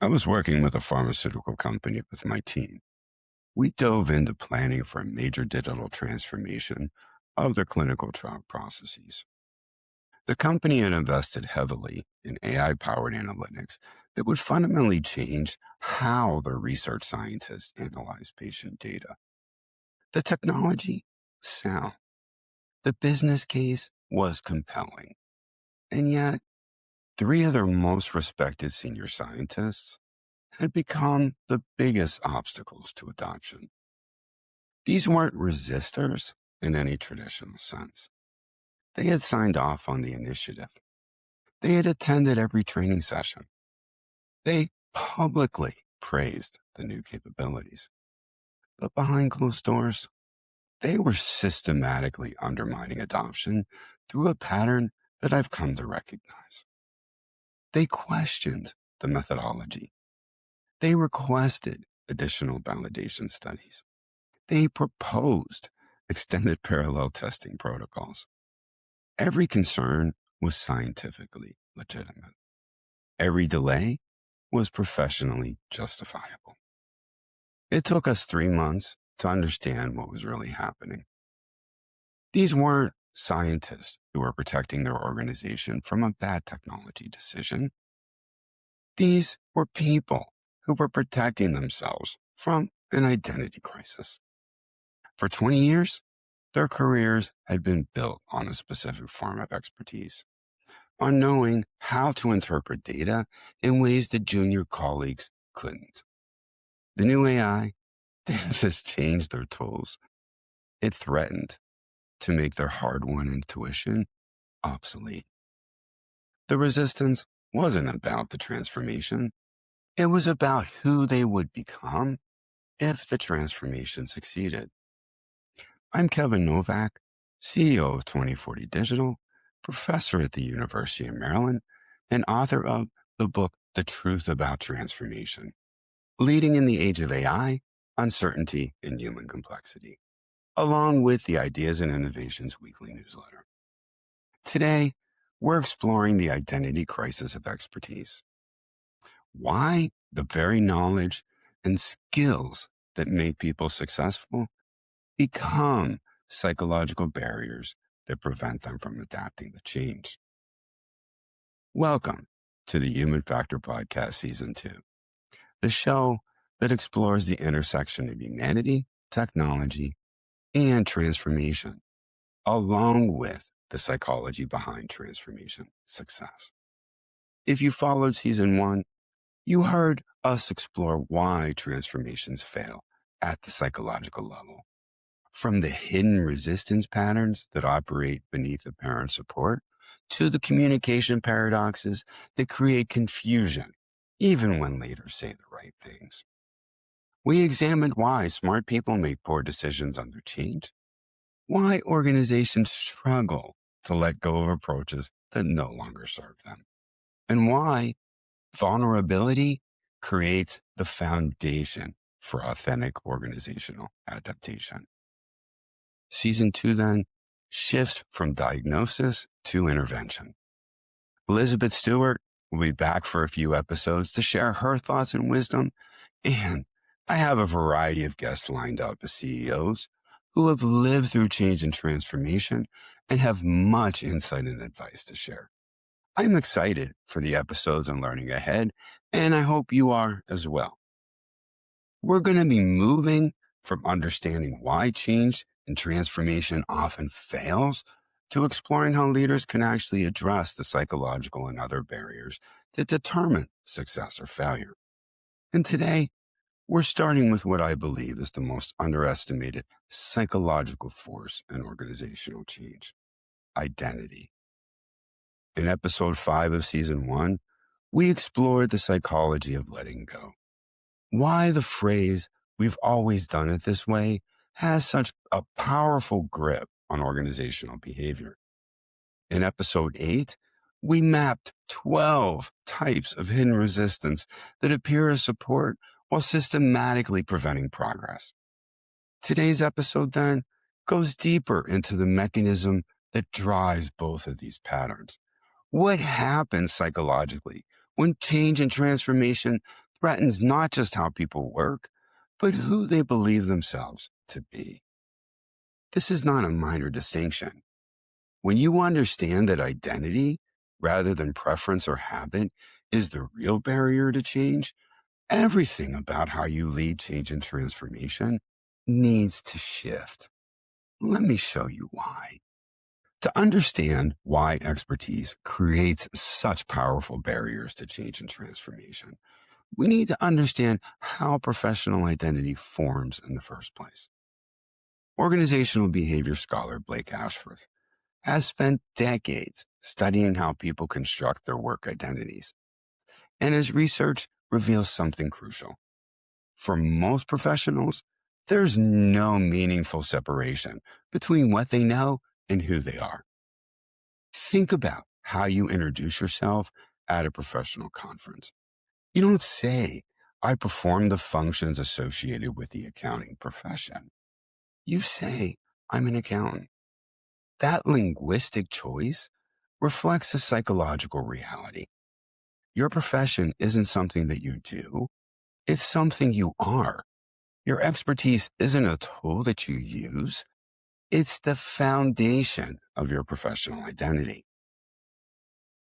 I was working with a pharmaceutical company with my team. We dove into planning for a major digital transformation of their clinical trial processes. The company had invested heavily in AI-powered analytics that would fundamentally change how their research scientists analyze patient data. The technology was sound. The business case was compelling. And yet, three of their most respected senior scientists had become the biggest obstacles to adoption. These weren't resistors in any traditional sense. They had signed off on the initiative. They had attended every training session. They publicly praised the new capabilities. But behind closed doors, they were systematically undermining adoption through a pattern that I've come to recognize. They questioned the methodology. They requested additional validation studies. They proposed extended parallel testing protocols. Every concern was scientifically legitimate. Every delay was professionally justifiable. It took us 3 months to understand what was really happening. These weren't scientists who were protecting their organization from a bad technology decision. These were people who were protecting themselves from an identity crisis. For 20 years, their careers had been built on a specific form of expertise, on knowing how to interpret data in ways that junior colleagues couldn't. The new AI didn't just change their tools. It threatened to make their hard-won intuition obsolete. The resistance wasn't about the transformation. It was about who they would become if the transformation succeeded. I'm Kevin Novak, CEO of 2040 Digital, professor at the University of Maryland, and author of the book, The Truth About Transformation, Leading in the Age of AI, Uncertainty and Human Complexity, along with the Ideas and Innovations weekly newsletter. Today, we're exploring the identity crisis of expertise. Why the very knowledge and skills that make people successful become psychological barriers that prevent them from adapting to change. Welcome to the Human Factor Podcast Season 2, the show that explores the intersection of humanity, technology, and transformation, along with the psychology behind transformation success. If you followed Season 1, you heard us explore why transformations fail at the psychological level. From the hidden resistance patterns that operate beneath apparent support to the communication paradoxes that create confusion, even when leaders say the right things. We examined why smart people make poor decisions under change, why organizations struggle to let go of approaches that no longer serve them, and why vulnerability creates the foundation for authentic organizational adaptation. Season 2 then shifts from diagnosis to intervention. Elizabeth Stewart will be back for a few episodes to share her thoughts and wisdom, and I have a variety of guests lined up as CEOs who have lived through change and transformation and have much insight and advice to share. I'm excited for the episodes and learning ahead, and I hope you are as well. We're going to be moving from understanding why change and transformation often fails to exploring how leaders can actually address the psychological and other barriers that determine success or failure. And today, we're starting with what I believe is the most underestimated psychological force in organizational change: identity. In episode 5 of season 1, we explored the psychology of letting go. Why the phrase, "we've always done it this way," has such a powerful grip on organizational behavior. In episode 8, we mapped 12 types of hidden resistance that appear as support while systematically preventing progress. Today's episode then goes deeper into the mechanism that drives both of these patterns. What happens psychologically when change and transformation threatens not just how people work, but who they believe themselves to be. This is not a minor distinction. When you understand that identity, rather than preference or habit, is the real barrier to change, everything about how you lead change and transformation needs to shift. Let me show you why. To understand why expertise creates such powerful barriers to change and transformation, we need to understand how professional identity forms in the first place. Organizational behavior scholar Blake Ashworth has spent decades studying how people construct their work identities, and his research reveals something crucial. For most professionals, there's no meaningful separation between what they know and who they are. Think about how you introduce yourself at a professional conference. You don't say, I perform the functions associated with the accounting profession. You say, I'm an accountant. That linguistic choice reflects a psychological reality. Your profession isn't something that you do, it's something you are. Your expertise isn't a tool that you use, it's the foundation of your professional identity.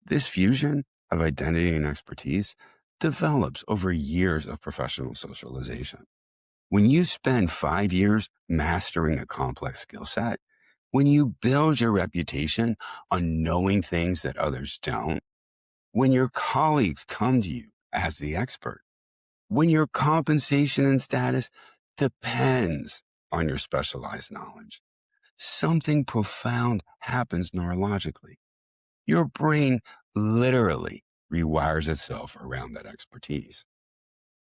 This fusion of identity and expertise develops over years of professional socialization. When you spend 5 years mastering a complex skill set, when you build your reputation on knowing things that others don't, when your colleagues come to you as the expert, when your compensation and status depends on your specialized knowledge, something profound happens neurologically. Your brain literally rewires itself around that expertise.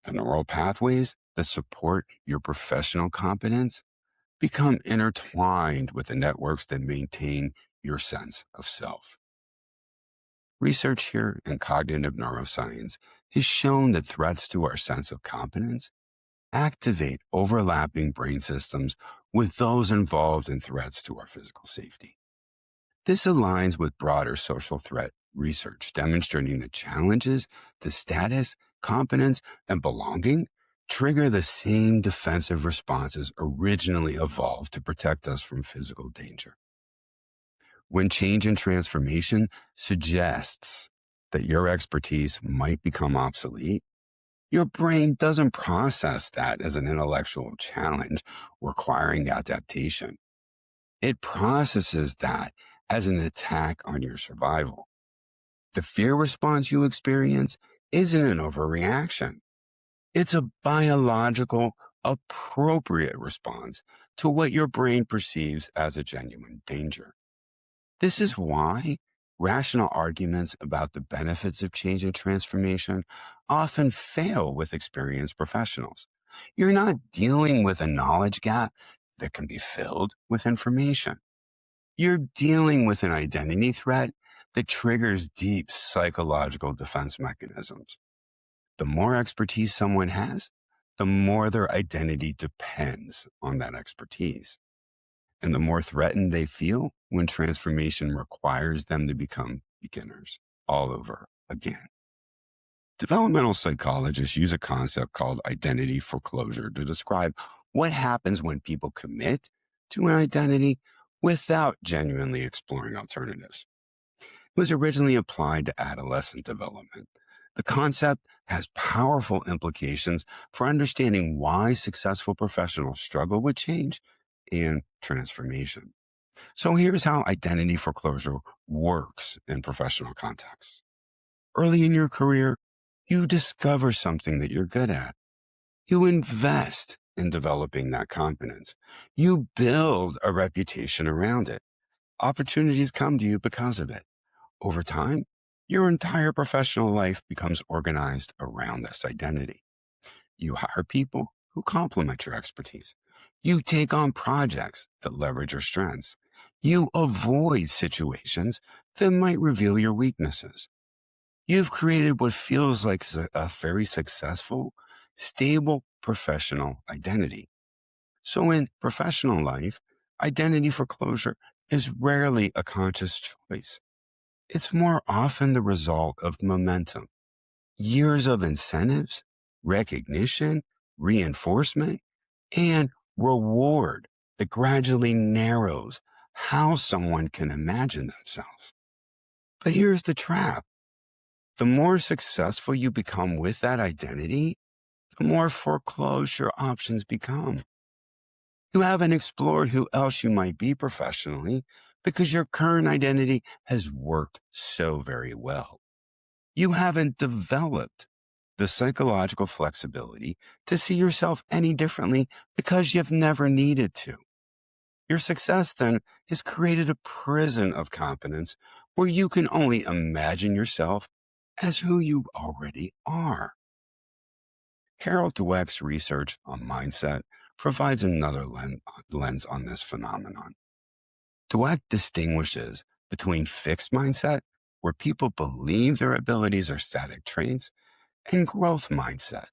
The neural pathways that support your professional competence become intertwined with the networks that maintain your sense of self. Research here in cognitive neuroscience has shown that threats to our sense of competence activate overlapping brain systems with those involved in threats to our physical safety. This aligns with broader social threat research demonstrating that challenges to status, competence, and belonging trigger the same defensive responses originally evolved to protect us from physical danger. When change and transformation suggests that your expertise might become obsolete, your brain doesn't process that as an intellectual challenge requiring adaptation. It processes that as an attack on your survival. The fear response you experience isn't an overreaction. It's a biological, appropriate response to what your brain perceives as a genuine danger. This is why rational arguments about the benefits of change and transformation often fail with experienced professionals. You're not dealing with a knowledge gap that can be filled with information. You're dealing with an identity threat that triggers deep psychological defense mechanisms. The more expertise someone has, the more their identity depends on that expertise. And the more threatened they feel when transformation requires them to become beginners all over again. Developmental psychologists use a concept called identity foreclosure to describe what happens when people commit to an identity without genuinely exploring alternatives. It was originally applied to adolescent development. The concept has powerful implications for understanding why successful professionals struggle with change and transformation. So here's how identity foreclosure works in professional contexts. Early in your career, you discover something that you're good at. You invest in developing that competence. You build a reputation around it. Opportunities come to you because of it. Over time, your entire professional life becomes organized around this identity. You hire people who complement your expertise. You take on projects that leverage your strengths. You avoid situations that might reveal your weaknesses. You've created what feels like a very successful, stable professional identity. So in professional life, identity foreclosure is rarely a conscious choice. It's more often the result of momentum, years of incentives, recognition, reinforcement, and reward that gradually narrows how someone can imagine themselves. But here's the trap. The more successful you become with that identity, the more foreclosed your options become. You haven't explored who else you might be professionally because your current identity has worked so very well. You haven't developed the psychological flexibility to see yourself any differently because you've never needed to. Your success then has created a prison of competence where you can only imagine yourself as who you already are. Carol Dweck's research on mindset provides another lens on this phenomenon. Dweck distinguishes between fixed mindset, where people believe their abilities are static traits, and growth mindset,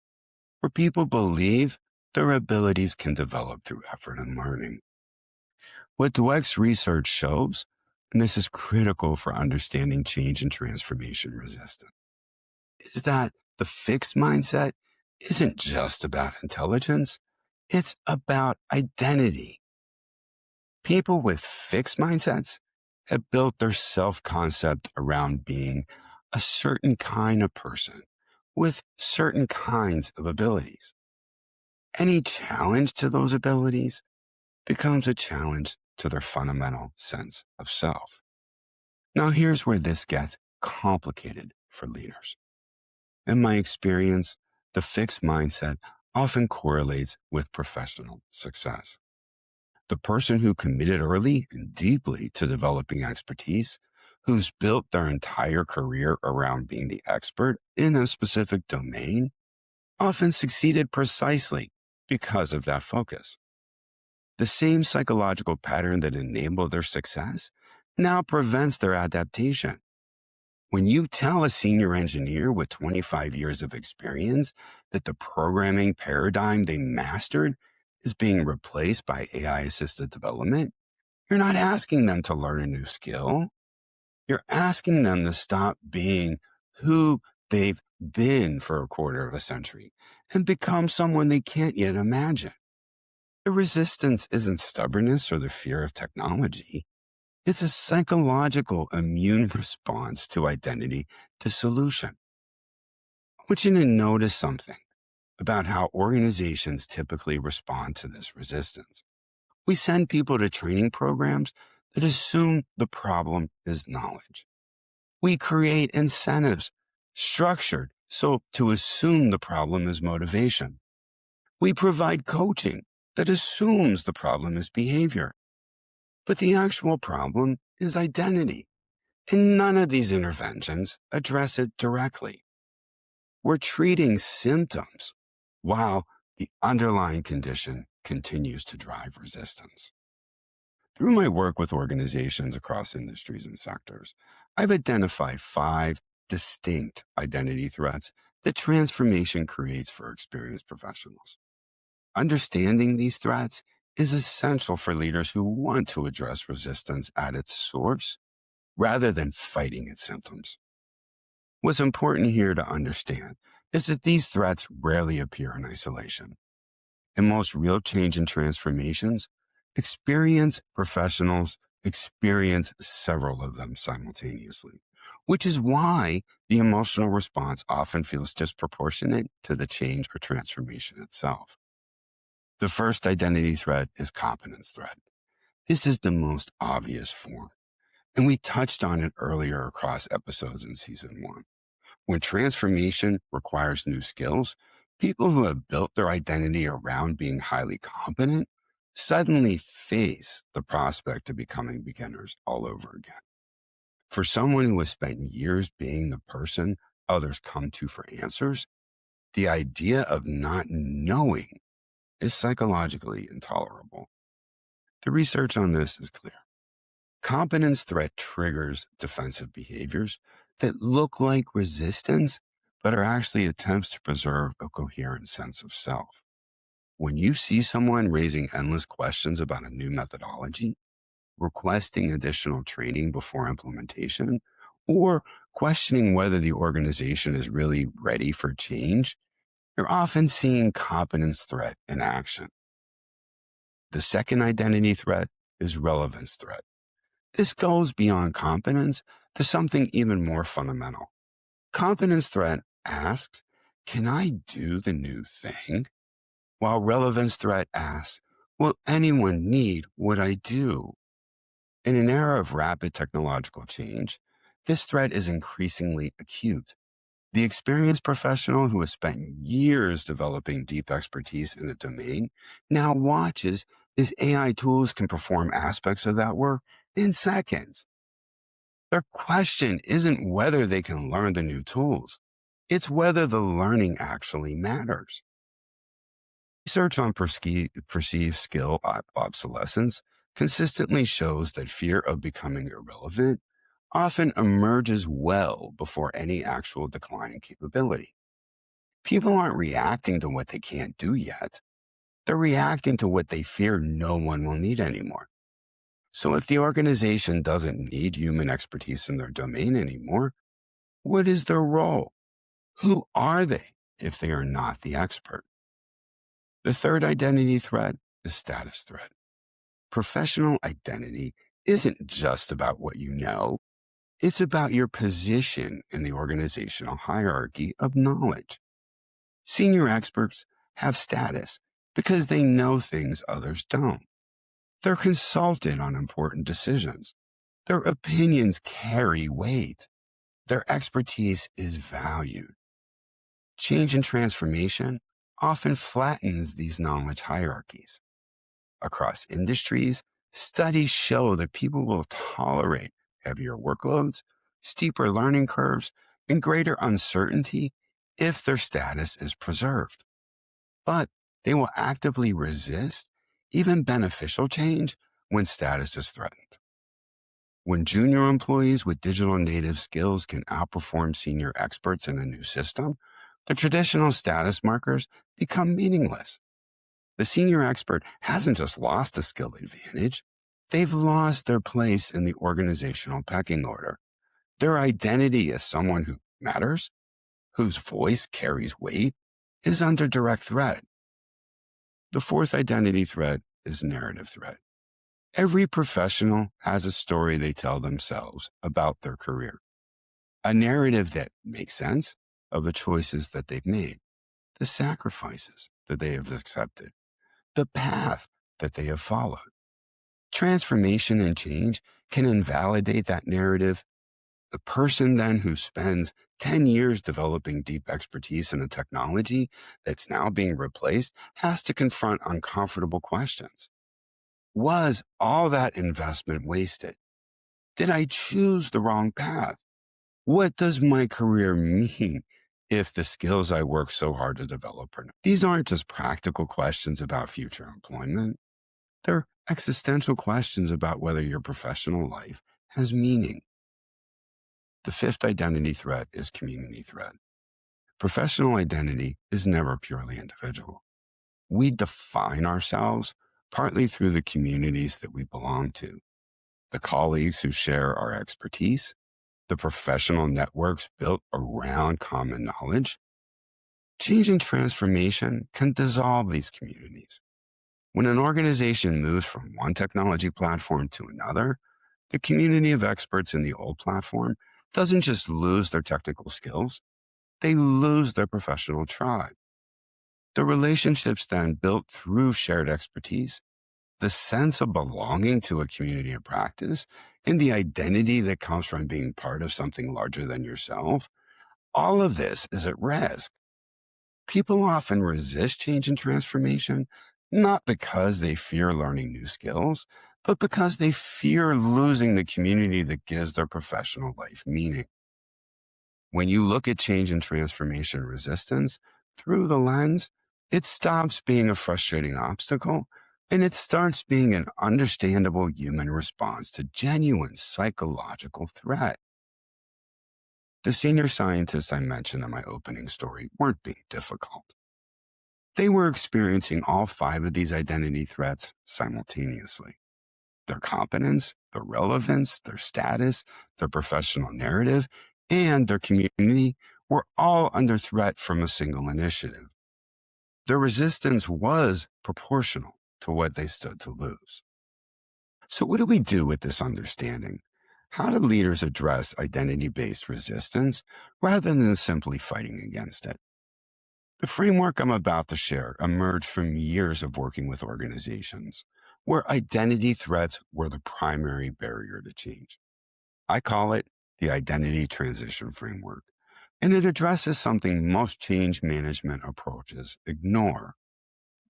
where people believe their abilities can develop through effort and learning. What Dweck's research shows, and this is critical for understanding change and transformation resistance, is that the fixed mindset isn't just about intelligence, it's about identity. People with fixed mindsets have built their self-concept around being a certain kind of person with certain kinds of abilities. Any challenge to those abilities becomes a challenge to their fundamental sense of self. Now, here's where this gets complicated for leaders. In my experience, the fixed mindset often correlates with professional success. The person who committed early and deeply to developing expertise, who's built their entire career around being the expert in a specific domain, often succeeded precisely because of that focus. The same psychological pattern that enabled their success now prevents their adaptation. When you tell a senior engineer with 25 years of experience that the programming paradigm they mastered is being replaced by AI-assisted development, you're not asking them to learn a new skill. You're asking them to stop being who they've been for a quarter of a century and become someone they can't yet imagine. The resistance isn't stubbornness or the fear of technology. It's a psychological immune response to identity dissolution. I want you to notice something about how organizations typically respond to this resistance. We send people to training programs that assume the problem is knowledge. We create incentives structured so to assume the problem is motivation. We provide coaching that assumes the problem is behavior. But the actual problem is identity. And none of these interventions address it directly. We're treating symptoms while the underlying condition continues to drive resistance. Through my work with organizations across industries and sectors, I've identified 5 distinct identity threats that transformation creates for experienced professionals. Understanding these threats is essential for leaders who want to address resistance at its source rather than fighting its symptoms. What's important here to understand is that these threats rarely appear in isolation. In most real change and transformations, experienced professionals experience several of them simultaneously, which is why the emotional response often feels disproportionate to the change or transformation itself. The first identity threat is competence threat. This is the most obvious form, and we touched on it earlier across episodes in season 1. When transformation requires new skills, people who have built their identity around being highly competent suddenly face the prospect of becoming beginners all over again. For someone who has spent years being the person others come to for answers, the idea of not knowing is psychologically intolerable. The research on this is clear. Competence threat triggers defensive behaviors that look like resistance, but are actually attempts to preserve a coherent sense of self. When you see someone raising endless questions about a new methodology, requesting additional training before implementation, or questioning whether the organization is really ready for change, You're often seeing competence threat in action. The second identity threat is relevance threat. This goes beyond competence to something even more fundamental. Competence threat asks, can I do the new thing? While relevance threat asks, will anyone need what I do? In an era of rapid technological change, this threat is increasingly acute. The experienced professional who has spent years developing deep expertise in a domain now watches as AI tools can perform aspects of that work in seconds. Their question isn't whether they can learn the new tools. It's whether the learning actually matters. Research on perceived skill obsolescence consistently shows that fear of becoming irrelevant often emerges well before any actual decline in capability. People aren't reacting to what they can't do yet. They're reacting to what they fear no one will need anymore. So if the organization doesn't need human expertise in their domain anymore, what is their role? Who are they if they are not the expert? The third identity threat is status threat. Professional identity isn't just about what you know. It's about your position in the organizational hierarchy of knowledge. Senior experts have status because they know things others don't. They're consulted on important decisions. Their opinions carry weight. Their expertise is valued. Change and transformation often flattens these knowledge hierarchies. Across industries, studies show that people will tolerate heavier workloads, steeper learning curves, and greater uncertainty if their status is preserved. But they will actively resist even beneficial change when status is threatened. When junior employees with digital native skills can outperform senior experts in a new system, the traditional status markers become meaningless. The senior expert hasn't just lost a skill advantage, they've lost their place in the organizational pecking order. Their identity as someone who matters, whose voice carries weight, is under direct threat. The fourth identity threat is narrative threat. Every professional has a story they tell themselves about their career, a narrative that makes sense of the choices that they've made, the sacrifices that they have accepted, the path that they have followed. Transformation and change can invalidate that narrative. The person then who spends 10 years developing deep expertise in a technology that's now being replaced has to confront uncomfortable questions. Was all that investment wasted? Did I choose the wrong path? What does my career mean if the skills I work so hard to develop are not? These aren't just practical questions about future employment. They're existential questions about whether your professional life has meaning. The fifth identity threat is community threat. Professional identity is never purely individual. We define ourselves partly through the communities that we belong to, the colleagues who share our expertise, the professional networks built around common knowledge. Change and transformation can dissolve these communities. When an organization moves from one technology platform to another, the community of experts in the old platform doesn't just lose their technical skills, they lose their professional tribe. The relationships then built through shared expertise, the sense of belonging to a community of practice, and the identity that comes from being part of something larger than yourself, all of this is at risk. People often resist change and transformation, not because they fear learning new skills, but because they fear losing the community that gives their professional life meaning. When you look at change and transformation resistance through the lens, it stops being a frustrating obstacle and it starts being an understandable human response to genuine psychological threat. The senior scientists I mentioned in my opening story weren't being difficult. They were experiencing all 5 of these identity threats simultaneously. Their competence, their relevance, their status, their professional narrative, and their community were all under threat from a single initiative. Their resistance was proportional to what they stood to lose. So, what do we do with this understanding? How do leaders address identity based resistance rather than simply fighting against it? The framework I'm about to share emerged from years of working with organizations where identity threats were the primary barrier to change. I call it the Identity Transition Framework, and it addresses something most change management approaches ignore: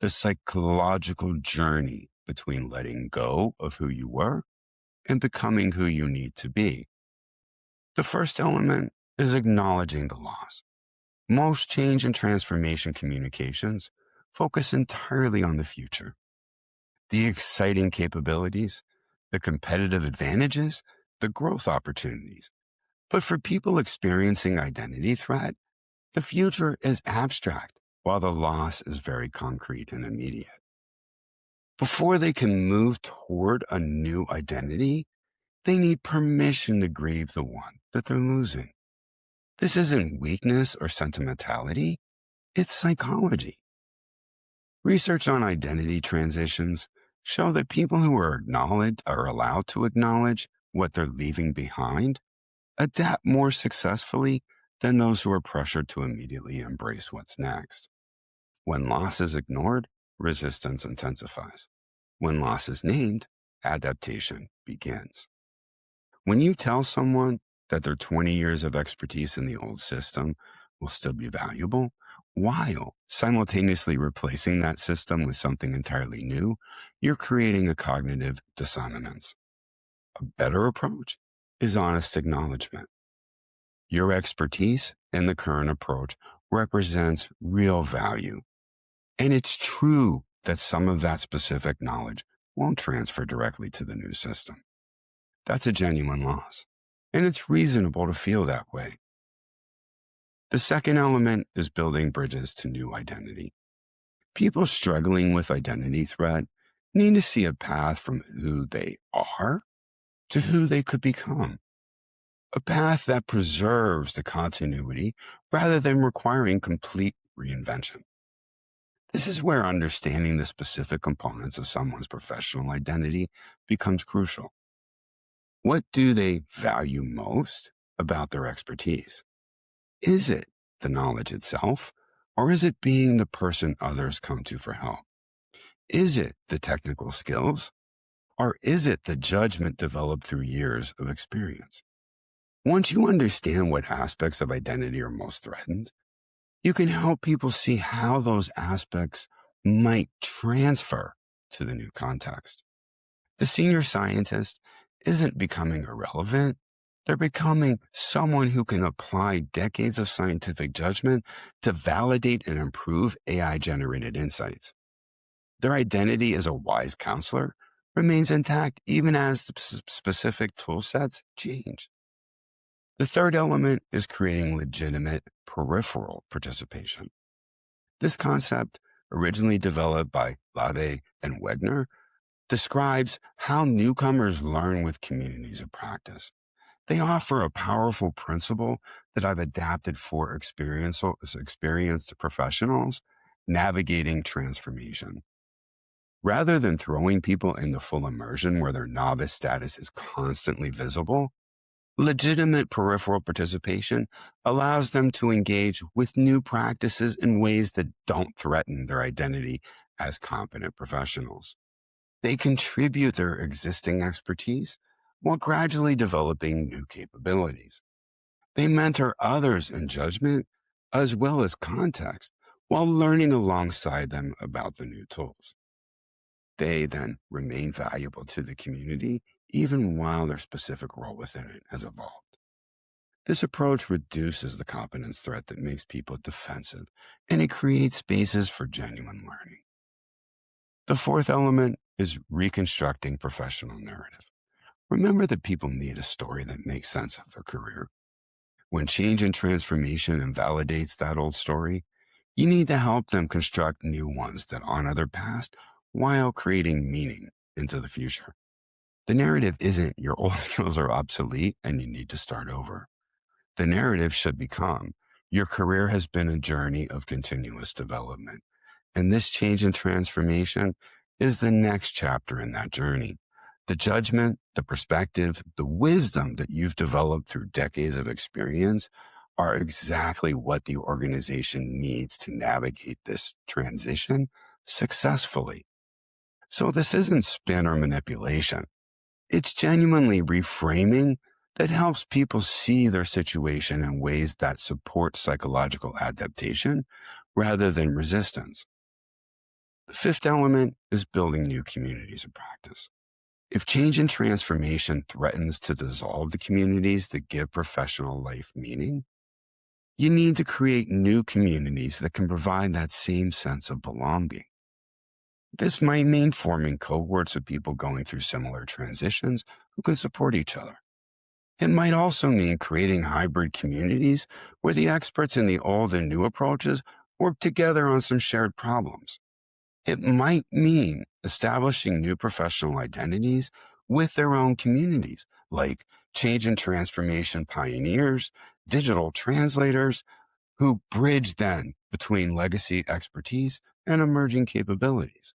the psychological journey between letting go of who you were and becoming who you need to be. The first element is acknowledging the loss. Most change and transformation communications focus entirely on the future, the exciting capabilities, the competitive advantages, the growth opportunities. But for people experiencing identity threat, the future is abstract, while the loss is very concrete and immediate. Before they can move toward a new identity, they need permission to grieve the one that they're losing. This isn't weakness or sentimentality, it's psychology. Research on identity transitions show that people who are allowed to acknowledge what they're leaving behind adapt more successfully than those who are pressured to immediately embrace what's next. When loss is ignored, resistance intensifies. When loss is named, adaptation begins. When you tell someone that their 20 years of expertise in the old system will still be valuable, while simultaneously replacing that system with something entirely new, you're creating a cognitive dissonance. A better approach is honest acknowledgement. Your expertise in the current approach represents real value. And it's true that some of that specific knowledge won't transfer directly to the new system. That's a genuine loss, and it's reasonable to feel that way. The second element is building bridges to new identity. People struggling with identity threat need to see a path from who they are to who they could become. A path that preserves the continuity rather than requiring complete reinvention. This is where understanding the specific components of someone's professional identity becomes crucial. What do they value most about their expertise? Is it the knowledge itself, or is it being the person others come to for help? Is it the technical skills, or is it the judgment developed through years of experience? Once you understand what aspects of identity are most threatened, you can help people see how those aspects might transfer to the new context. The senior scientist isn't becoming irrelevant. They're becoming someone who can apply decades of scientific judgment to validate and improve AI-generated insights. Their identity as a wise counselor remains intact even as the specific tool sets change. The third element is creating legitimate peripheral participation. This concept, originally developed by Lave and Wegner, describes how newcomers learn with communities of practice. They offer a powerful principle that I've adapted for experienced professionals navigating transformation. Rather than throwing people into full immersion where their novice status is constantly visible, legitimate peripheral participation allows them to engage with new practices in ways that don't threaten their identity as competent professionals. They contribute their existing expertise while gradually developing new capabilities. They mentor others in judgment as well as context while learning alongside them about the new tools. They then remain valuable to the community even while their specific role within it has evolved. This approach reduces the competence threat that makes people defensive, and it creates spaces for genuine learning. The fourth element is reconstructing professional narrative. Remember that people need a story that makes sense of their career. When change and transformation invalidates that old story, you need to help them construct new ones that honor their past while creating meaning into the future. The narrative isn't your old skills are obsolete and you need to start over. The narrative should become your career has been a journey of continuous development. And this change and transformation is the next chapter in that journey. The judgment, the perspective, the wisdom that you've developed through decades of experience are exactly what the organization needs to navigate this transition successfully. So this isn't spin or manipulation. It's genuinely reframing that helps people see their situation in ways that support psychological adaptation rather than resistance. The fifth element is building new communities of practice. If change and transformation threatens to dissolve the communities that give professional life meaning, you need to create new communities that can provide that same sense of belonging. This might mean forming cohorts of people going through similar transitions who can support each other. It might also mean creating hybrid communities where the experts in the old and new approaches work together on some shared problems. It might mean establishing new professional identities with their own communities, like change and transformation pioneers, digital translators, who bridge then between legacy expertise and emerging capabilities.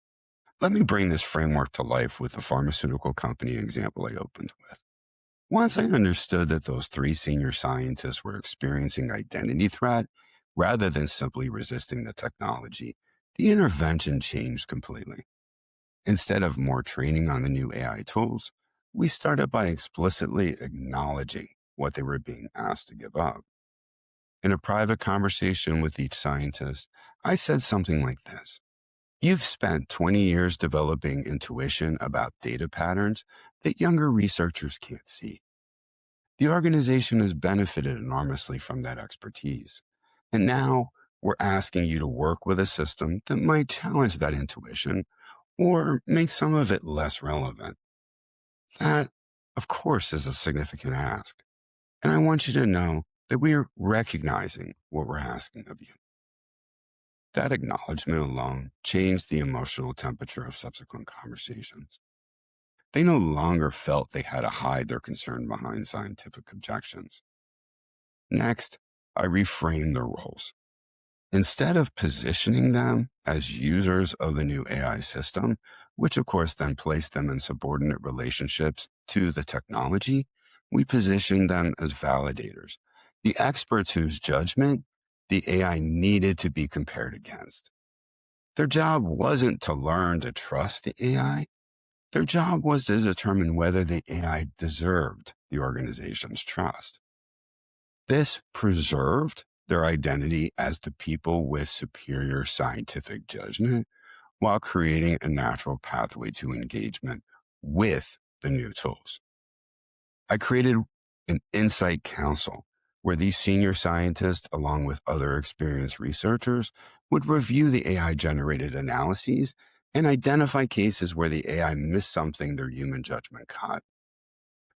Let me bring this framework to life with the pharmaceutical company example I opened with. Once I understood that those three senior scientists were experiencing identity threat rather than simply resisting the technology, the intervention changed completely. Instead of more training on the new AI tools, we started by explicitly acknowledging what they were being asked to give up. In a private conversation with each scientist, I said something like this: "You've spent 20 years developing intuition about data patterns that younger researchers can't see. The organization has benefited enormously from that expertise. And now we're asking you to work with a system that might challenge that intuition or make some of it less relevant." That, of course, is a significant ask. And I want you to know that we are recognizing what we're asking of you. That acknowledgement alone changed the emotional temperature of subsequent conversations. They no longer felt they had to hide their concern behind scientific objections. Next, I reframed their roles. Instead of positioning them as users of the new AI system, which of course then placed them in subordinate relationships to the technology, we positioned them as validators, the experts whose judgment the AI needed to be compared against. Their job wasn't to learn to trust the AI. Their job was to determine whether the AI deserved the organization's trust. This preserved their identity as the people with superior scientific judgment while creating a natural pathway to engagement with the new tools. I created an insight council where these senior scientists, along with other experienced researchers, would review the AI generated analyses and identify cases where the AI missed something their human judgment caught.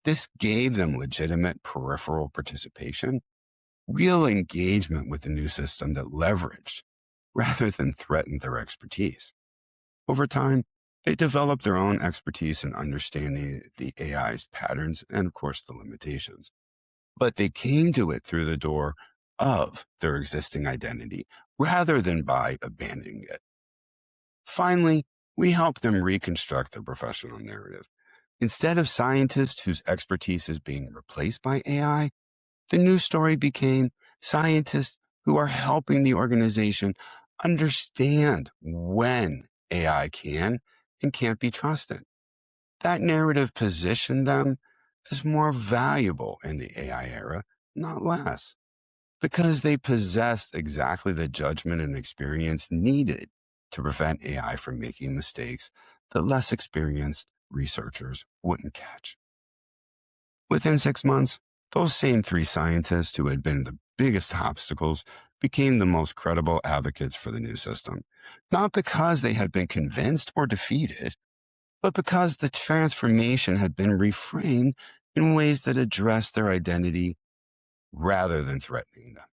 This gave them legitimate peripheral participation, real engagement with the new system that leveraged rather than threatened their expertise. Over time, they developed their own expertise in understanding the AI's patterns and, of course, the limitations. But they came to it through the door of their existing identity rather than by abandoning it. Finally, we help them reconstruct their professional narrative. Instead of scientists whose expertise is being replaced by AI, the new story became scientists who are helping the organization understand when AI can and can't be trusted. That narrative positioned them as more valuable in the AI era, not less, because they possessed exactly the judgment and experience needed to prevent AI from making mistakes that less experienced researchers wouldn't catch. Within 6 months, those same three scientists who had been the biggest obstacles became the most credible advocates for the new system, not because they had been convinced or defeated, but because the transformation had been reframed in ways that addressed their identity rather than threatening them.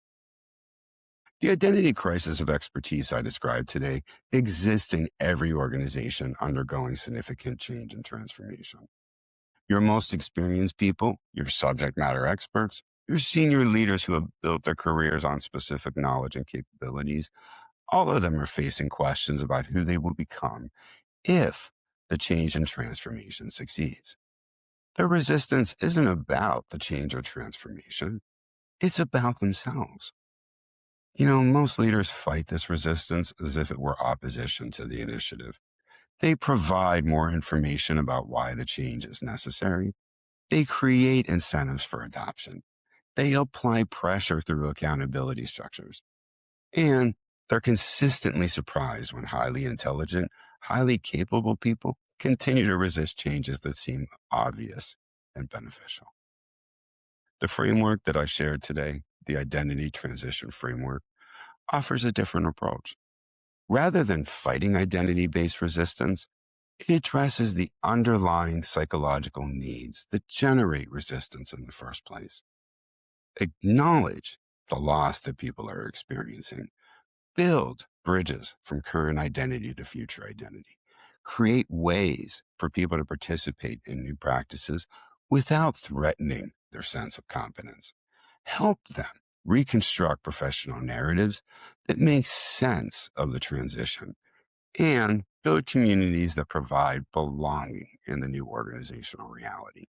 The identity crisis of expertise I described today exists in every organization undergoing significant change and transformation. Your most experienced people, your subject matter experts, your senior leaders who have built their careers on specific knowledge and capabilities All of them are facing questions about who they will become if the change and transformation succeeds. Their resistance isn't about the change or transformation, it's about themselves. Most leaders fight this resistance as if it were opposition to the initiative. They provide more information about why the change is necessary. They create incentives for adoption. They apply pressure through accountability structures. And they're consistently surprised when highly intelligent, highly capable people continue to resist changes that seem obvious and beneficial. The framework that I shared today, the identity transition framework, offers a different approach. Rather than fighting identity based resistance, it addresses the underlying psychological needs that generate resistance in the first place. Acknowledge the loss that people are experiencing. Build bridges from current identity to future identity. Create ways for people to participate in new practices without threatening their sense of competence. Help them reconstruct professional narratives that make sense of the transition and build communities that provide belonging in the new organizational reality.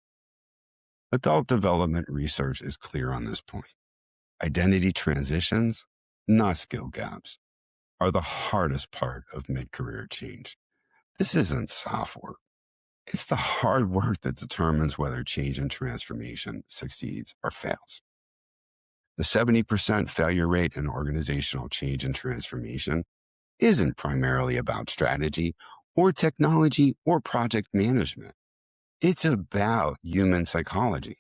Adult development research is clear on this point. Identity transitions, not skill gaps, are the hardest part of mid-career change. This isn't soft work. It's the hard work that determines whether change and transformation succeeds or fails. The 70% failure rate in organizational change and transformation isn't primarily about strategy or technology or project management. It's about human psychology.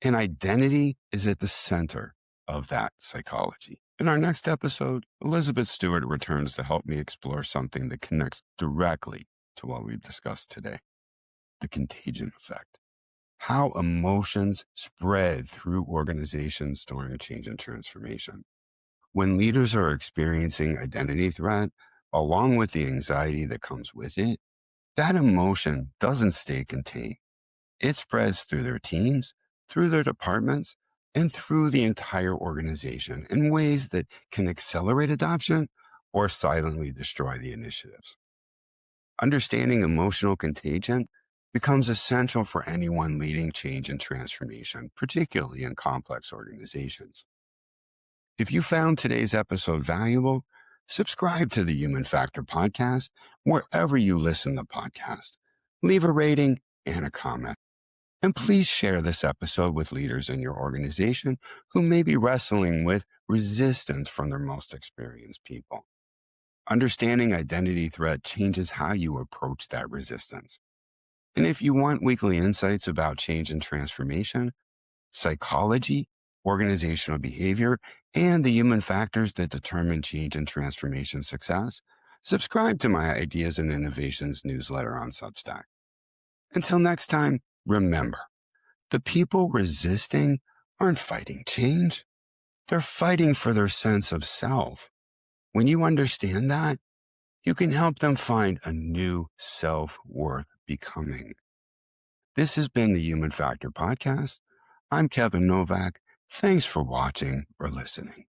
And identity is at the center of that psychology. In our next episode, Elizabeth Stewart returns to help me explore something that connects directly to what we've discussed today: the contagion effect. How emotions spread through organizations during change and transformation. When leaders are experiencing identity threat, along with the anxiety that comes with it, that emotion doesn't stay contained. It spreads through their teams, through their departments, and through the entire organization in ways that can accelerate adoption or silently destroy the initiatives. Understanding emotional contagion becomes essential for anyone leading change and transformation, particularly in complex organizations. If you found today's episode valuable, subscribe to the Human Factor podcast wherever you listen to podcasts. Leave a rating and a comment. And please share this episode with leaders in your organization who may be wrestling with resistance from their most experienced people. Understanding identity threat changes how you approach that resistance. And if you want weekly insights about change and transformation, psychology, organizational behavior, and the human factors that determine change and transformation success, subscribe to my Ideas and Innovations newsletter on Substack. Until next time, remember, the people resisting aren't fighting change. They're fighting for their sense of self. When you understand that, you can help them find a new self worth becoming. This has been the Human Factor Podcast. I'm Kevin Novak. Thanks for watching or listening.